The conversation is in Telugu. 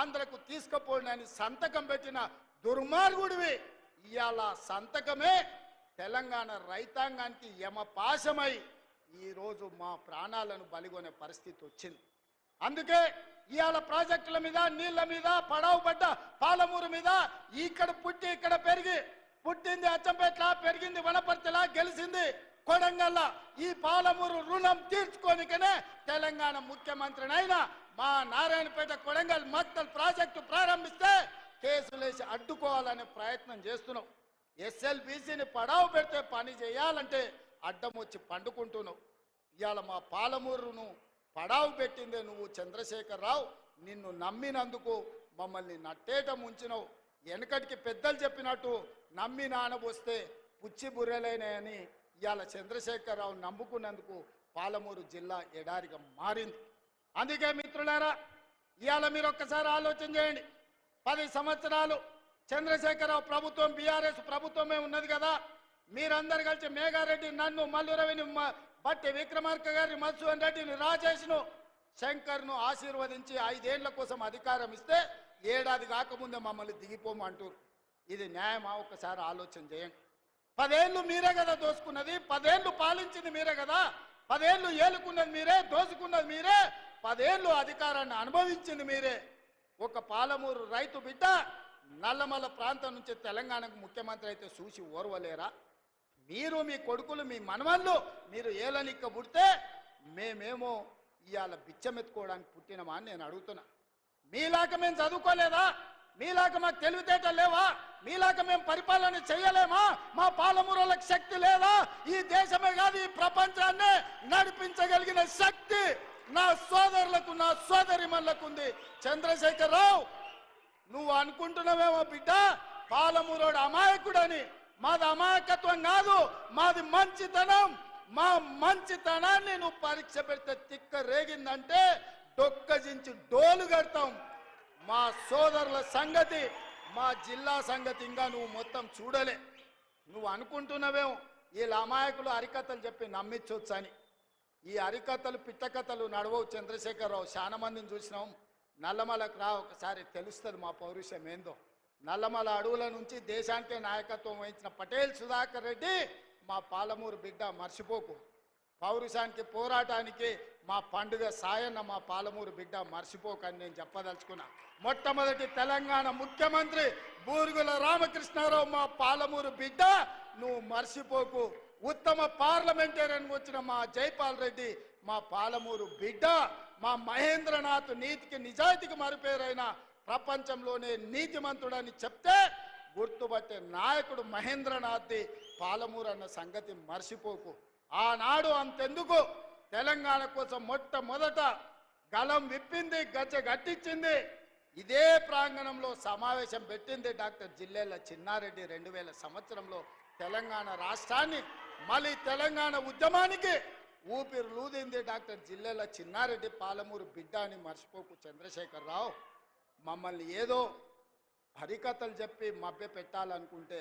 ఆంధ్రకు తీసుకుపోండి సంతకం పెట్టిన దుర్మార్గుడివి. ఇవాళ సంతకమే తెలంగాణ రైతాంగానికి యమపాశమై ఈరోజు మా ప్రాణాలను బలిగొనే పరిస్థితి వచ్చింది. అందుకే ఇవాళ ప్రాజెక్టుల మీద, నీళ్ల మీద, పడవ పడ్డ పాలమూరు మీద, ఇక్కడ పుట్టి ఇక్కడ పెరిగి, పుట్టింది అచ్చంపేట్ల, పెరిగింది వనపర్తిలా, గెలిచింది కొడంగల్ల, ఈ పాలమూరు రుణం తీర్చుకోనికనే తెలంగాణ ముఖ్యమంత్రినైనా మా నారాయణపేట కొడంగల్ మక్తల్ ప్రాజెక్టు ప్రారంభిస్తే కేసులేసి అడ్డుకోవాలనే ప్రయత్నం చేస్తున్నావు. ఎస్ఎల్బీసీని పడావు పెడితే పని చేయాలంటే అడ్డం వచ్చి పండుకుంటున్నావు. ఇవాళ మా పాలమూరును పడావు పెట్టిందే నువ్వు చంద్రశేఖరరావు. నిన్ను నమ్మినందుకు మమ్మల్ని నట్టేట ముంచినవు. వెనకటికి పెద్దలు చెప్పినట్టు నమ్మి నానబోస్తే పుచ్చి బుర్రెలైనాయని ఇవాళ చంద్రశేఖరరావు నమ్ముకున్నందుకు పాలమూరు జిల్లా ఎడారిగా మారింది. అందుకే మిత్రులారా, ఇవాళ మీరు ఒక్కసారి ఆలోచన చేయండి. 10 సంవత్సరాలు చంద్రశేఖరరావు ప్రభుత్వం, బీఆర్ఎస్ ప్రభుత్వమే ఉన్నది కదా. మీరందరు కలిసి మేఘారెడ్డి, నన్ను, మల్లురవిని, బట్టి విక్రమార్క గారిని, మధుసూదన్ రెడ్డిని, రాజేష్ను, శంకర్ను ఆశీర్వదించి 5 ఏళ్ల కోసం అధికారం ఇస్తే ఏడాది కాకముందే మమ్మల్ని దిగిపోమంటారు. ఇది న్యాయమా? ఒక్కసారి ఆలోచన చేయండి. 10 ఏళ్ళు మీరే కదా దోసుకున్నది, 10 ఏళ్ళు పాలించింది మీరే కదా, 10 ఏళ్ళు ఏలుకున్నది మీరే, దోసుకున్నది మీరే, 10 ఏళ్ళు అధికారాన్ని అనుభవించింది మీరే. ఒక పాలమూరు రైతు బిడ్డ నల్లమల్ల ప్రాంతం నుంచి తెలంగాణకు ముఖ్యమంత్రి అయితే చూసి ఓర్వలేరా? మీరు, మీ కొడుకులు, మీ మనవళ్ళు మీరు ఏలనిక్క పుడితే మేమేమో ఇవాళ బిచ్చమెత్తుకోవడానికి పుట్టినమా అని నేను అడుగుతున్నా. మీలాగా మేము చదువుకోలేదా? మీలాగా మాకు తెలివితేటలు లేవా? మీలాగా మేము పరిపాలన చేయలేమా? మా పాలమూరులకు శక్తి లేదా? ఈ దేశమే కాదు ఈ ప్రపంచాన్ని నడిపించగలిగిన శక్తి నా సోదరులకు, నా సోదరిమణులకు ఉంది. చంద్రశేఖరరావు, నువ్వు అనుకుంటున్నావేమో బిడ్డ పాలమూరోడు అమాయకుడని. మాది అమాయకత్వం కాదు, మాది మంచితనం. మా మంచితనాన్ని నువ్వు పరీక్ష పెడితే తిక్క రేగిందంటే డొక్కజించి డోలు కడతాం. మా సోదరుల సంగతి, మా జిల్లా సంగతి ఇంకా నువ్వు మొత్తం చూడలే. నువ్వు అనుకుంటున్నావేమో వీళ్ళ అమాయకులు అరికథలు చెప్పి నమ్మించవచ్చు అని. ఈ అరికథలు, పిట్టకథలు నడవవు చంద్రశేఖరరావు. చాలా మందిని చూసినాం. నల్లమలకు రా, ఒకసారి తెలుస్తుంది మా పౌరుషం ఏందో. నల్లమల అడవుల నుంచి దేశానికే నాయకత్వం వహించిన పటేల్ సుధాకర్ రెడ్డి మా పాలమూరు బిడ్డ, మర్చిపోకు. పౌరుషానికి, పోరాటానికి మా పండుగ సాయన్న మా పాలమూరు బిడ్డ, మర్చిపోకని నేను చెప్పదలుచుకున్నా. మొట్టమొదటి తెలంగాణ ముఖ్యమంత్రి బూరుగుల రామకృష్ణారావు మా పాలమూరు బిడ్డ, నువ్వు మర్చిపోకు. ఉత్తమ పార్లమెంటేరియన్ వచ్చిన మా జైపాల్ రెడ్డి మా పాలమూరు బిడ్డ. మా మహేంద్రనాథ్ నీతికి, నిజాయితీకి మరుపేరైన, ప్రపంచంలోనే నీతిమంతుడని చెప్తే గుర్తుపట్టే నాయకుడు మహేంద్రనాథ్ది పాలమూరు అన్న సంగతి మర్చిపోకు. ఆనాడు అంతెందుకు తెలంగాణ కోసం మొట్టమొదట గలం విప్పింది, గచ్చ గట్టించింది, ఇదే ప్రాంగణంలో సమావేశం పెట్టింది డాక్టర్ జిల్లెళ్ల చిన్నారెడ్డి. 2000 సంవత్సరంలో తెలంగాణ రాష్ట్రాన్ని, మళ్ళీ తెలంగాణ ఉద్యమానికి ఊపిరులూదింది డాక్టర్ జిల్లెళ్ల చిన్నారెడ్డి, పాలమూరు బిడ్డ అని మర్చిపోకు చంద్రశేఖరరావు. మమ్మల్ని ఏదో హరికథలు చెప్పి మభ్య పెట్టాలనుకుంటే